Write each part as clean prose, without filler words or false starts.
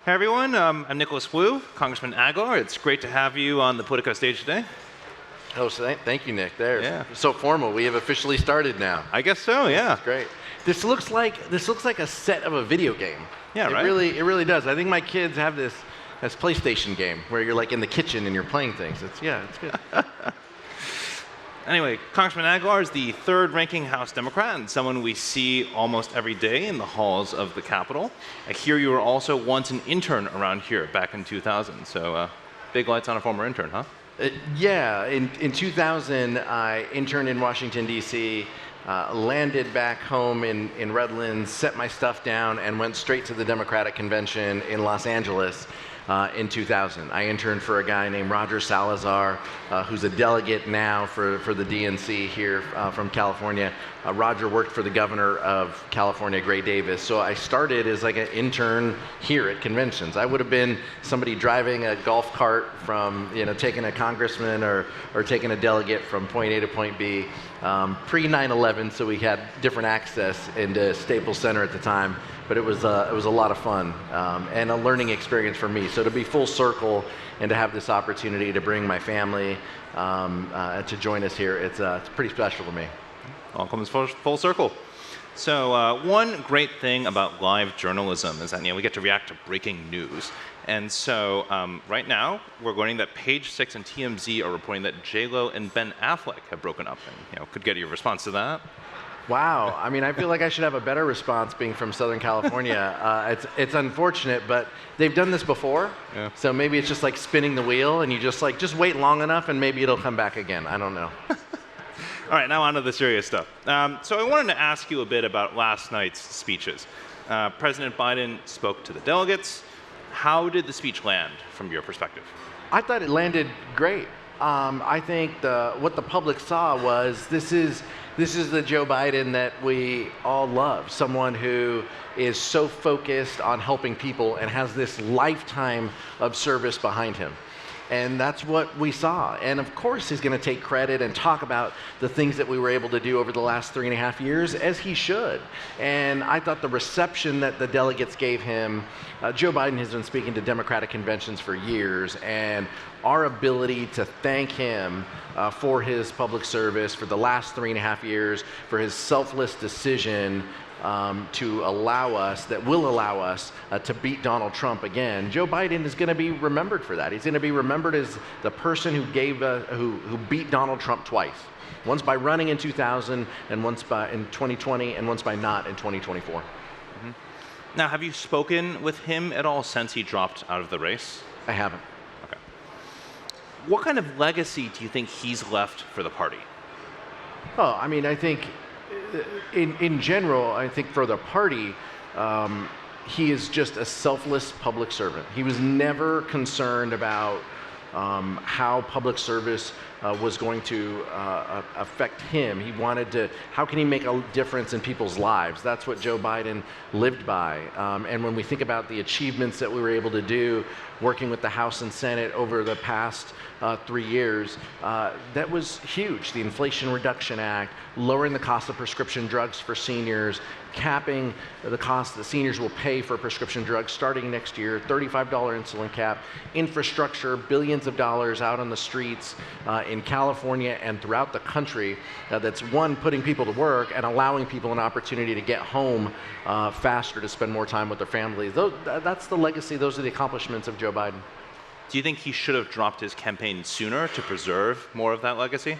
Hey everyone, I'm Nicholas Wu, Congressman Aguilar. It's great to have you on the Politico stage today. Oh, thank you, Nick. There, Yeah. so formal. We have officially started now. I guess so, yeah. That's great. This looks like a set of a video game. Yeah, right? It really does. I think my kids have this PlayStation game where you're like in the kitchen and you're playing things. It's good. Anyway, Congressman Aguilar is the third-ranking House Democrat and someone we see almost every day in the halls of the Capitol. I hear you were also once an intern around here back in 2000, so big lights on a former intern, huh? Yeah, in 2000, I interned in Washington, D.C., landed back home in Redlands, set my stuff down, and went straight to the Democratic Convention in Los Angeles in 2000. I interned for a guy named Roger Salazar, who's a delegate now for the DNC here from California. Roger worked for the governor of California, Gray Davis. So I started as like an intern here at conventions. I would have been somebody driving a golf cart from, taking a congressman or taking a delegate from point A to point B. Pre 9/11, so we had different access into Staples Center at the time. But it was a lot of fun and a learning experience for me. So to be full circle and to have this opportunity to bring my family to join us here, it's pretty special to me. All comes full circle. So one great thing about live journalism is that we get to react to breaking news. And so right now, we're learning that Page 6 and TMZ are reporting that J-Lo and Ben Affleck have broken up. And could get your response to that. Wow. I mean, I feel like I should have a better response being from Southern California. It's unfortunate, but they've done this before. Yeah. So maybe it's just like spinning the wheel and you just wait long enough and maybe it'll come back again. I don't know. All right, now on to the serious stuff. So I wanted to ask you a bit about last night's speeches. President Biden spoke to the delegates. How did the speech land from your perspective? I thought it landed great. I think what the public saw was this is the Joe Biden that we all love, someone who is so focused on helping people and has this lifetime of service behind him. And that's what we saw. And of course, he's going to take credit and talk about the things that we were able to do over the last 3.5 years, as he should. And I thought the reception that the delegates gave him, Joe Biden has been speaking to Democratic conventions for years, and our ability to thank him for his public service for the last 3.5 years, for his selfless decision to allow us to beat Donald Trump again. Joe Biden is going to be remembered for that. He's going to be remembered as the person who beat Donald Trump twice. Once by running in 2000, and once in 2020, and once by not in 2024. Mm-hmm. Now, have you spoken with him at all since he dropped out of the race? I haven't. Okay. What kind of legacy do you think he's left for the party? Oh, I mean, I think in general, I think for the party, he is just a selfless public servant. He was never concerned about how public service was going to affect him. He wanted to, how can he make a difference in people's lives? That's what Joe Biden lived by. And when we think about the achievements that we were able to do working with the House and Senate over the past 3 years, that was huge. The Inflation Reduction Act, lowering the cost of prescription drugs for seniors, capping the cost that seniors will pay for prescription drugs starting next year, $35 insulin cap, infrastructure, billions of dollars out on the streets in California and throughout the country that's putting people to work and allowing people an opportunity to get home faster, to spend more time with their families. That's the legacy. Those are the accomplishments of Joe Biden. Do you think he should have dropped his campaign sooner to preserve more of that legacy?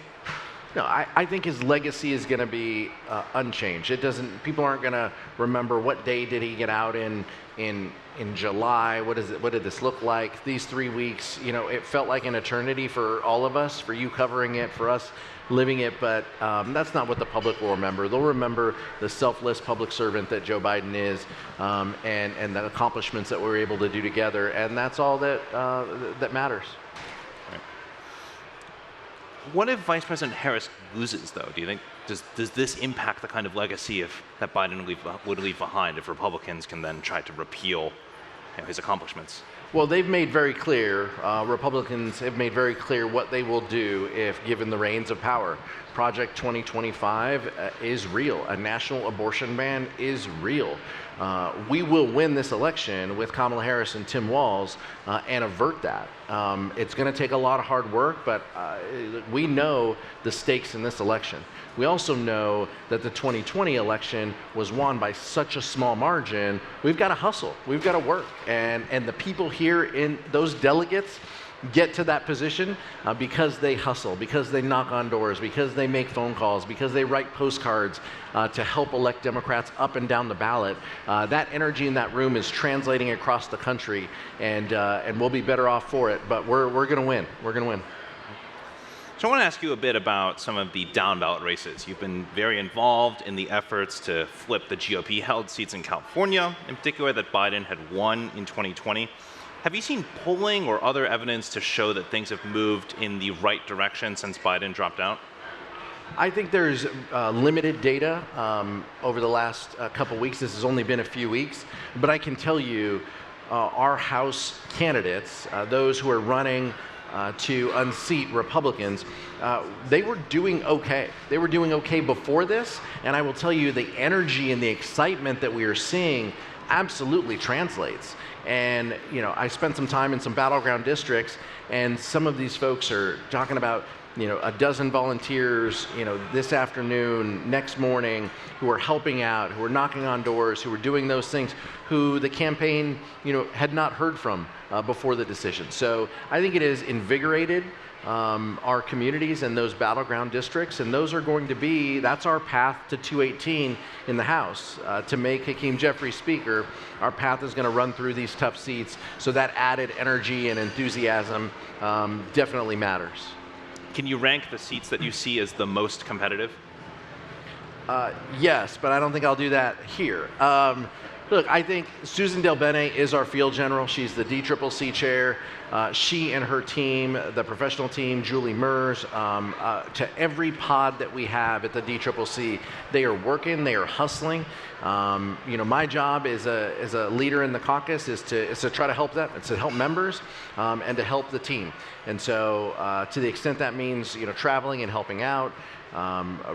No, I think his legacy is going to be unchanged. People aren't going to remember what day did he get out in July. What did this look like? These 3 weeks, it felt like an eternity for all of us, for you covering it, for us living it. But that's not what the public will remember. They'll remember the selfless public servant that Joe Biden is, and the accomplishments that we're able to do together. And that's all that matters. What if Vice President Harris loses, though? Do you think does this impact the kind of legacy that Biden would leave behind if Republicans can then try to repeal his accomplishments? Well, they've made very clear, Republicans have made very clear what they will do if given the reins of power. Project 2025 is real. A national abortion ban is real. We will win this election with Kamala Harris and Tim Walz and avert that. It's going to take a lot of hard work, but we know the stakes in this election. We also know that the 2020 election was won by such a small margin. We've got to hustle. We've got to work. And the people here in those delegates get to that position because they hustle, because they knock on doors, because they make phone calls, because they write postcards to help elect Democrats up and down the ballot. That energy in that room is translating across the country, and we'll be better off for it. But we're going to win. We're going to win. So I want to ask you a bit about some of the down-ballot races. You've been very involved in the efforts to flip the GOP-held seats in California, in particular that Biden had won in 2020. Have you seen polling or other evidence to show that things have moved in the right direction since Biden dropped out? I think there's limited data over the last couple weeks. This has only been a few weeks, but I can tell you our House candidates, those who are running to unseat Republicans, they were doing okay. They were doing okay before this, and I will tell you the energy and the excitement that we are seeing absolutely translates. And I spent some time in some battleground districts, and some of these folks are talking about a dozen volunteers, this afternoon, next morning, who are helping out, who are knocking on doors, who are doing those things, who the campaign, had not heard from before the decision. So I think it has invigorated our communities and those battleground districts, and those are going to be, that's our path to 218 in the House. To make Hakeem Jeffries Speaker, our path is going to run through these tough seats, so that added energy and enthusiasm definitely matters. Can you rank the seats that you see as the most competitive? Yes, but I don't think I'll do that here. Look, I think Susan DelBene is our field general. She's the DCCC chair. She and her team, the professional team, Julie Mers, to every pod that we have at the DCCC, they are working, they are hustling. My job as a leader in the caucus is to try to help them, it's to help members and to help the team. And so to the extent that means traveling and helping out,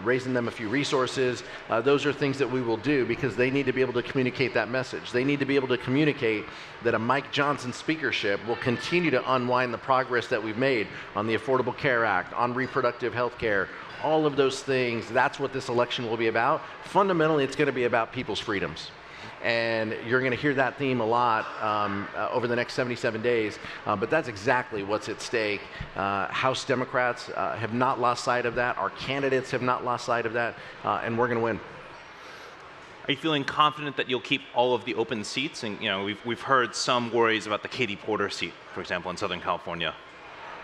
raising them a few resources, those are things that we will do because they need to be able to communicate that message. They need to be able to communicate that a Mike Johnson speakership will continue to unwind the progress that we've made on the Affordable Care Act, on reproductive health care, all of those things. That's what this election will be about. Fundamentally, it's going to be about people's freedoms. And you're going to hear that theme a lot over the next 77 days, but that's exactly what's at stake. House Democrats have not lost sight of that. Our candidates have not lost sight of that, and we're going to win. Are you feeling confident that you'll keep all of the open seats? And we've heard some worries about the Katie Porter seat, for example, in Southern California.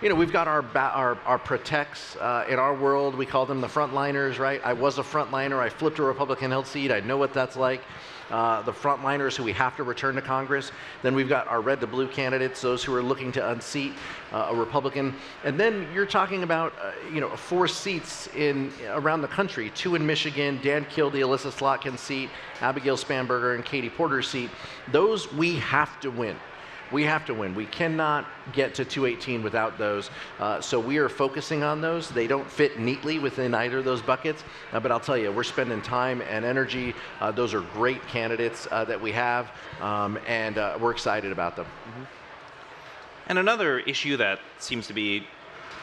We've got our protects in our world. We call them the frontliners, right? I was a frontliner. I flipped a Republican-held seat. I know what that's like. The frontliners who we have to return to Congress. Then we've got our red to blue candidates, those who are looking to unseat a Republican. And then you're talking about 4 seats around the country, 2 in Michigan, Dan Kildee, Alyssa Slotkin seat, Abigail Spanberger, and Katie Porter's seat. Those we have to win. We have to win. We cannot get to 218 without those. So we are focusing on those. They don't fit neatly within either of those buckets. But I'll tell you, we're spending time and energy. Those are great candidates that we have, and we're excited about them. Mm-hmm. And another issue that seems to be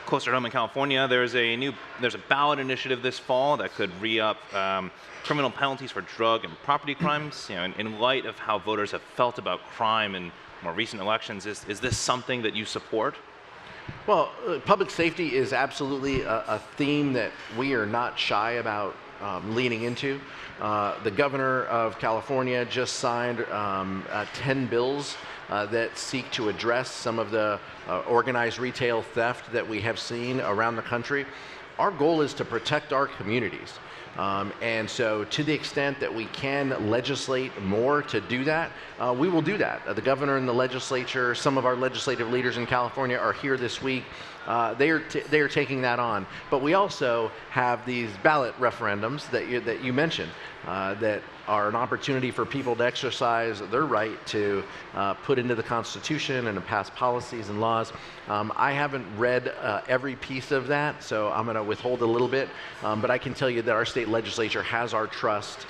closer to home in California, there's a ballot initiative this fall that could re-up criminal penalties for drug and property crimes. In light of how voters have felt about crime in more recent elections, is this something that you support? Well, public safety is absolutely a theme that we are not shy about leaning into. The governor of California just signed 10 bills that seek to address some of the organized retail theft that we have seen around the country. Our goal is to protect our communities. And so to the extent that we can legislate more to do that, we will do that. The governor and the legislature, some of our legislative leaders in California are here this week. They are taking that on. But we also have these ballot referendums that you mentioned that are an opportunity for people to exercise their right to put into the Constitution and to pass policies and laws. I haven't read every piece of that, so I'm going to withhold a little bit, but I can tell you that our state legislature has our trust.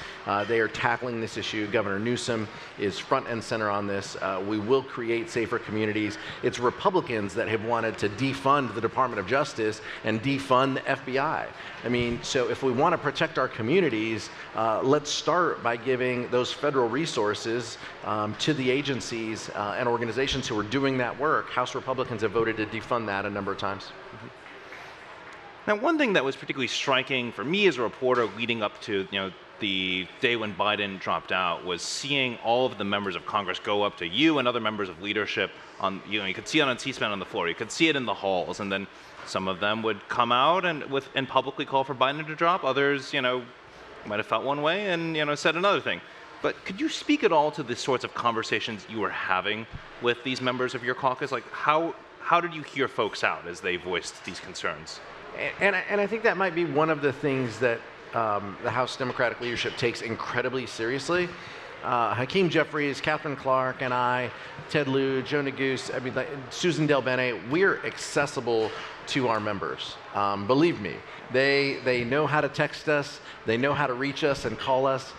They are tackling this issue. Governor Newsom is front and center on this. We will create safer communities. It's Republicans that have wanted to defund the Department of Justice and defund the FBI. I mean, so if we want to protect our communities, let's start by giving those federal resources to the agencies and organizations who are doing that work. House Republicans have voted to defund that a number of times. Now, one thing that was particularly striking for me as a reporter leading up to the day when Biden dropped out was seeing all of the members of Congress go up to you and other members of leadership on, you could see it on C-SPAN on the floor, you could see it in the halls, and then some of them would come out and publicly call for Biden to drop. Others, might have felt one way and, said another thing. But could you speak at all to the sorts of conversations you were having with these members of your caucus? Like, how did you hear folks out as they voiced these concerns? And I think that might be one of the things that the House Democratic leadership takes incredibly seriously. Hakeem Jeffries, Catherine Clark, and I, Ted Lieu, Joe Neguse, Susan Del Bene, we're accessible to our members. Believe me, they know how to text us, they know how to reach us and call us,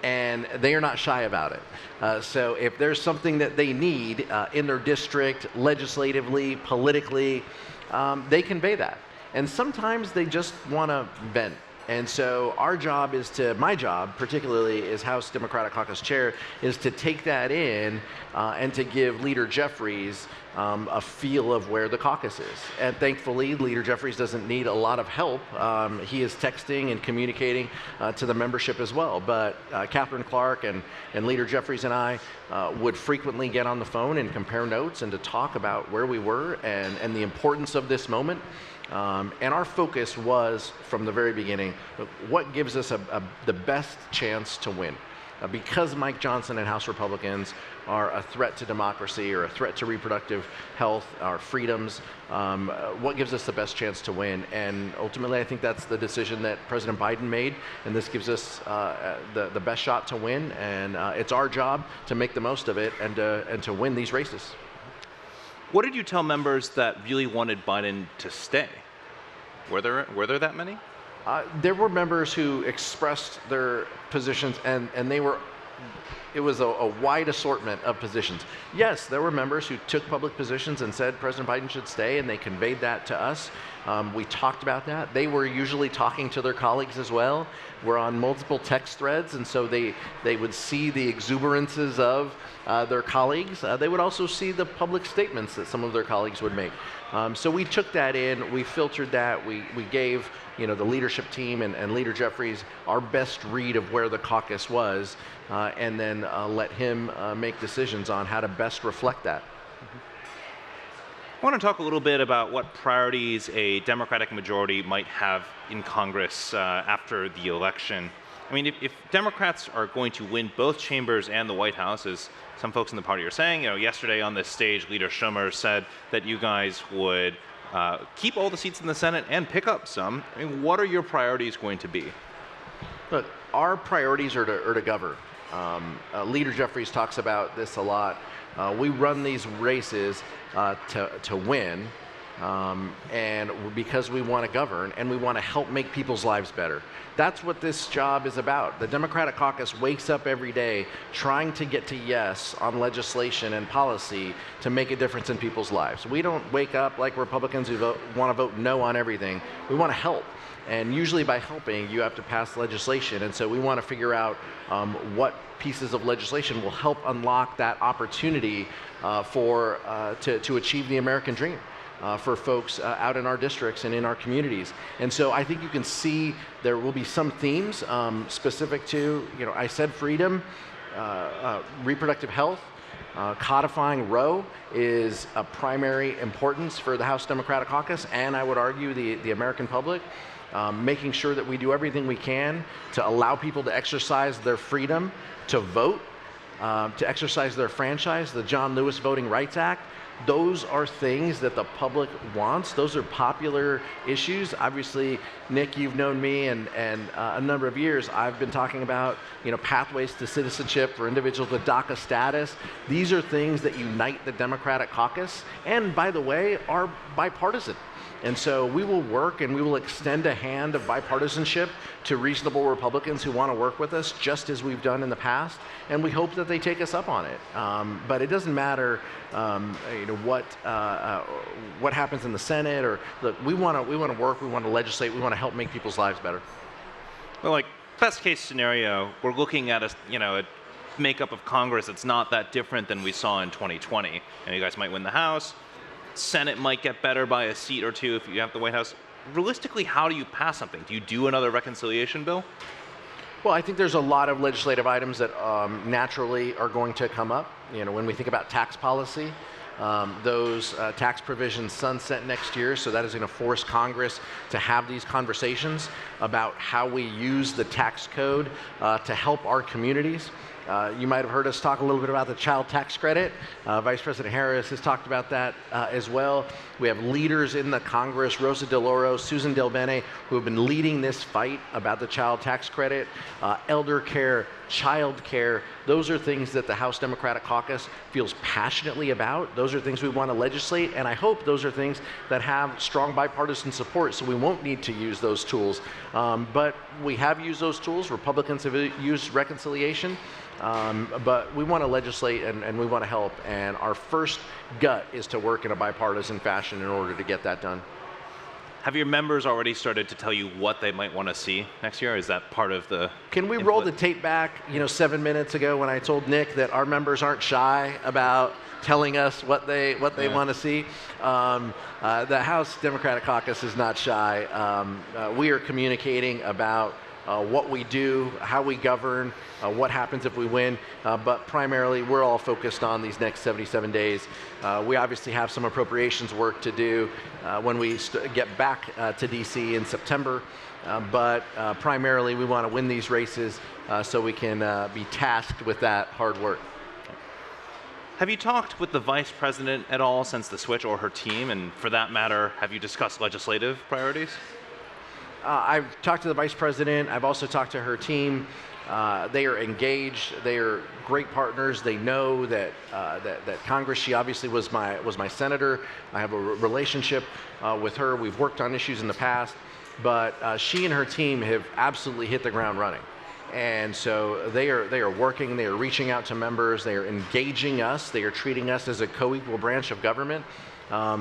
and they are not shy about it. So if there's something that they need in their district, legislatively, politically, they convey that. And sometimes they just want to vent. And so our job is my job particularly as House Democratic Caucus Chair, is to take that in and to give Leader Jeffries a feel of where the caucus is. And thankfully, Leader Jeffries doesn't need a lot of help. He is texting and communicating to the membership as well. But Catherine Clark and Leader Jeffries and I would frequently get on the phone and compare notes and to talk about where we were and the importance of this moment. And our focus was, from the very beginning, what gives us the best chance to win? Because Mike Johnson and House Republicans are a threat to democracy or a threat to reproductive health, our freedoms, what gives us the best chance to win? And ultimately, I think that's the decision that President Biden made, and this gives us the best shot to win. And it's our job to make the most of it and to win these races. What did you tell members that really wanted Biden to stay? Were there that many? There were members who expressed their positions, and it was a wide assortment of positions. Yes, there were members who took public positions and said President Biden should stay, and they conveyed that to us. We talked about that. They were usually talking to their colleagues as well. We're on multiple text threads, and so they would see the exuberances of their colleagues. They would also see the public statements that some of their colleagues would make. So we took that in, we filtered that, we gave the leadership team and Leader Jeffries our best read of where the caucus was, and then let him make decisions on how to best reflect that. I want to talk a little bit about what priorities a Democratic majority might have in Congress after the election. I mean, if Democrats are going to win both chambers and the White House, as some folks in the party are saying, yesterday on this stage, Leader Schumer said that you guys would keep all the seats in the Senate and pick up some. I mean, what are your priorities going to be? Look, our priorities are to govern. Leader Jeffries talks about this a lot. We run these races to win, and because we want to govern and we want to help make people's lives better. That's what this job is about. The Democratic caucus wakes up every day trying to get to yes on legislation and policy to make a difference in people's lives. We don't wake up like Republicans who want to vote no on everything. We want to help. And usually by helping, you have to pass legislation. And so we want to figure out what pieces of legislation will help unlock that opportunity to achieve the American dream for folks out in our districts and in our communities. And so I think you can see there will be some themes specific to, I said freedom, reproductive health. Codifying Roe is a primary importance for the House Democratic Caucus, and I would argue the American public. Making sure that we do everything we can to allow people to exercise their freedom to vote, to exercise their franchise, the John Lewis Voting Rights Act. those are things that the public wants. Those are popular issues. Obviously, Nick, you've known me, and a number of years, I've been talking about, pathways to citizenship for individuals with DACA status. These are things that unite the Democratic caucus, and by the way, are bipartisan. And so we will work and we will extend a hand of bipartisanship to reasonable Republicans who want to work with us, just as we've done in the past. And we hope that they take us up on it. But it doesn't matter, what happens in the Senate, or look, we want to work, we want to legislate, we want to help make people's lives better. Well, like best case scenario, we're looking at a makeup of Congress that's not that different than we saw in 2020. And you guys might win the House. Senate might get better by a seat or two if you have the White House. Realistically, how do you pass something? Do you do another reconciliation bill? Well, I think there's a lot of legislative items that naturally are going to come up. When we think about tax policy, those tax provisions sunset next year, so that is going to force Congress to have these conversations about how we use the tax code to help our communities. You might have heard us talk a little bit about the child tax credit. Vice President Harris has talked about that as well. We have leaders in the Congress, Rosa DeLauro, Susan Del Bene, who have been leading this fight about the child tax credit, elder care, child care. Those are things that the House Democratic Caucus feels passionately about. Those are things we want to legislate, and I hope those are things that have strong bipartisan support, so we won't need to use those tools. But we have used those tools. Republicans have used reconciliation. But we want to legislate and we want to help, and our first gut is to work in a bipartisan fashion in order to get that done. Have your members already started to tell you what they might want to see next year? Is that part of the Can we input? roll the tape back, 7 minutes ago when I told Nick that our members aren't shy about telling us what they want to see? The House Democratic Caucus is not shy. We are communicating about what we do, how we govern, what happens if we win, but primarily we're all focused on these next 77 days. We obviously have some appropriations work to do when we get back to DC in September, but primarily we want to win these races so we can be tasked with that hard work. Have you talked with the Vice President at all since the switch, or her team? And for that matter, have you discussed legislative priorities? I've talked to the Vice President. I've also talked to her team. They are engaged. They are great partners. They know that Congress. She obviously was my senator. I have a relationship with her. We've worked on issues in the past, but she and her team have absolutely hit the ground running. And so they are working. They are reaching out to members. They are engaging us. They are treating us as a co-equal branch of government.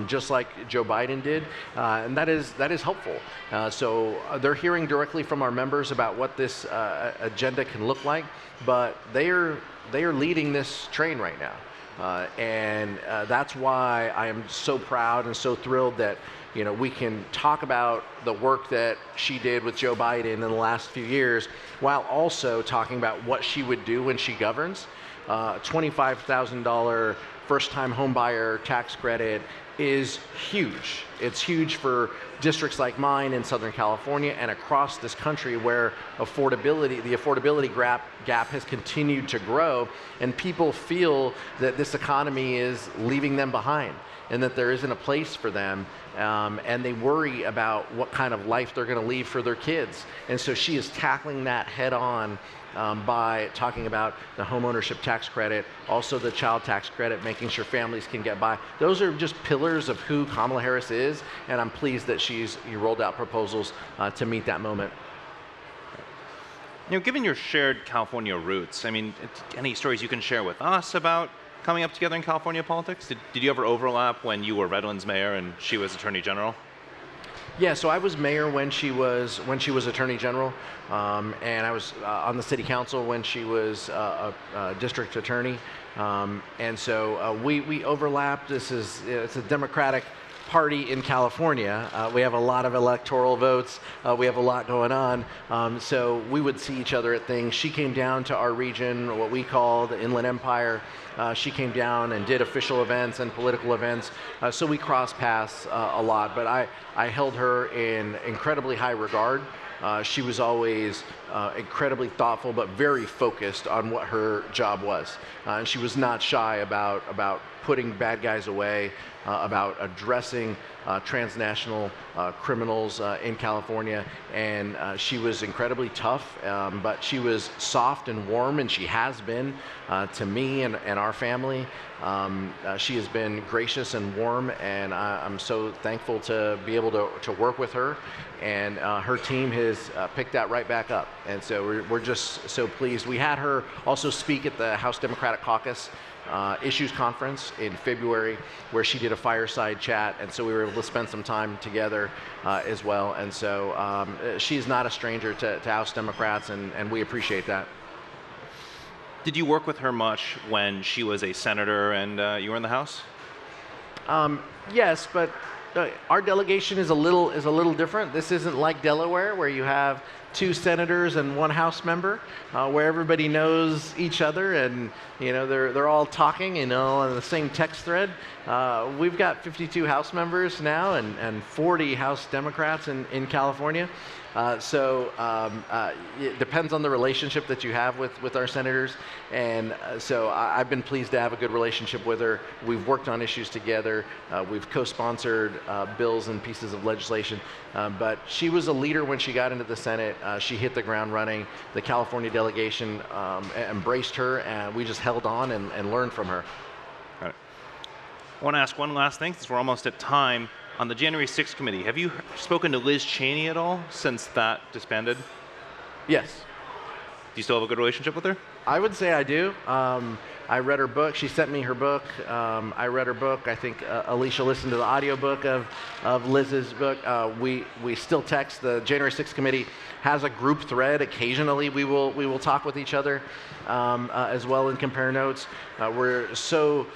Just like Joe Biden did, and that is helpful. So they're hearing directly from our members about what this agenda can look like, but they are leading this train right now, and that's why I am so proud and so thrilled that we can talk about the work that she did with Joe Biden in the last few years, while also talking about what she would do when she governs. $25,000 first-time homebuyer tax credit is huge. It's huge for districts like mine in Southern California and across this country, where the affordability gap has continued to grow, and people feel that this economy is leaving them behind and that there isn't a place for them, and they worry about what kind of life they're going to leave for their kids. And so she is tackling that head on by talking about the homeownership tax credit, also the child tax credit, making sure families can get by. Those are just pillars of who Kamala Harris is, and I'm pleased that she's rolled out proposals to meet that moment. Given your shared California roots, any stories you can share with us about coming up together in California politics? Did you ever overlap when you were Redlands mayor and she was Attorney General? Yeah, so I was mayor when she was Attorney General, and I was on the City Council when she was a district attorney, and so we overlapped. It's a Democratic Party in California. We have a lot of electoral votes. We have a lot going on, so we would see each other at things. She came down to our region, what we call the Inland Empire. She came down and did official events and political events, so we crossed paths a lot, but I held her in incredibly high regard. She was always incredibly thoughtful, but very focused on what her job was. And she was not shy about putting bad guys away, about addressing transnational criminals in California. And she was incredibly tough, but she was soft and warm, and she has been to me and our family. She has been gracious and warm, and I'm so thankful to be able to work with her. And her team has picked that right back up. And so we're just so pleased. We had her also speak at the House Democratic Caucus Issues Conference in February, where she did a fireside chat, and so we were able to spend some time together as well. And so she's not a stranger to House Democrats, and we appreciate that. Did you work with her much when she was a senator and you were in the House? Yes, but our delegation is a little different. This isn't like Delaware, where you have 2 senators and 1 House member, where everybody knows each other, and they're all talking, on the same text thread. We've got 52 House members now, and 40 House Democrats in California. So it depends on the relationship that you have with our senators, and so I've been pleased to have a good relationship with her. We've worked on issues together. We've co-sponsored bills and pieces of legislation, but she was a leader when she got into the Senate. She hit the ground running. The California delegation embraced her, and we just held on and learned from her. Got it. I want to ask one last thing, since we're almost at time. On the January 6th committee, have you spoken to Liz Cheney at all since that disbanded? Yes. Do you still have a good relationship with her? I would say I do. I read her book. She sent me her book. I read her book. I think Alicia listened to the audiobook of Liz's book. We still text. The January 6th committee has a group thread. Occasionally we will talk with each other as well and compare notes. We're so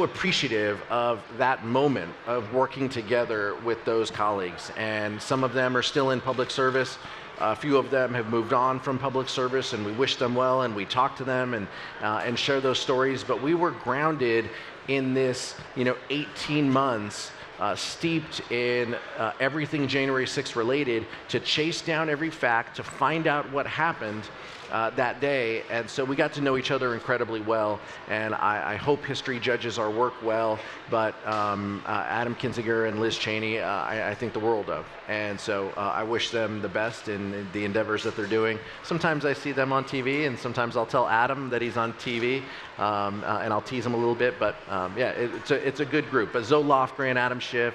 appreciative of that moment of working together with those colleagues. And some of them are still in public service. A few of them have moved on from public service, and we wish them well, and we talk to them and share those stories. But we were grounded in this, 18 months steeped in everything January 6th related, to chase down every fact, to find out what happened that day. And so we got to know each other incredibly well, and I hope history judges our work well. But Adam Kinzinger and Liz Cheney, I think the world of. And so I wish them the best in the endeavors that they're doing. Sometimes I see them on TV, and sometimes I'll tell Adam that he's on TV, and I'll tease him a little bit. But yeah, it's a good group. But Zoe Lofgren, Adam Schiff,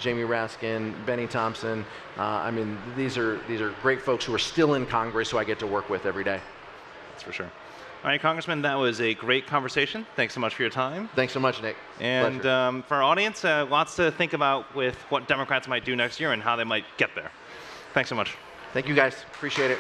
Jamie Raskin, Benny Thompson. I mean, these are great folks who are still in Congress, who I get to work with every day. That's for sure. All right, Congressman, that was a great conversation. Thanks so much for your time. Thanks so much, Nick. And for our audience, lots to think about with what Democrats might do next year and how they might get there. Thanks so much. Thank you, guys. Appreciate it.